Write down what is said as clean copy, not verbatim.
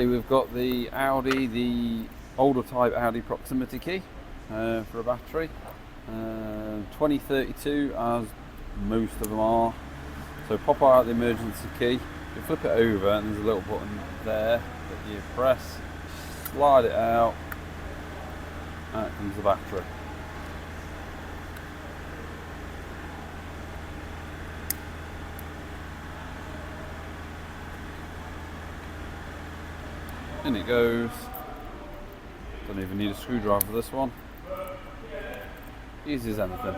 Okay, we've got the Audi, the older type Audi proximity key for a battery. 2032, as most of them are. So pop out the emergency key, you flip it over and there's a little button there that you press, slide it out, and out comes the battery. In it goes. Don't even need a screwdriver for this one. Easy as anything.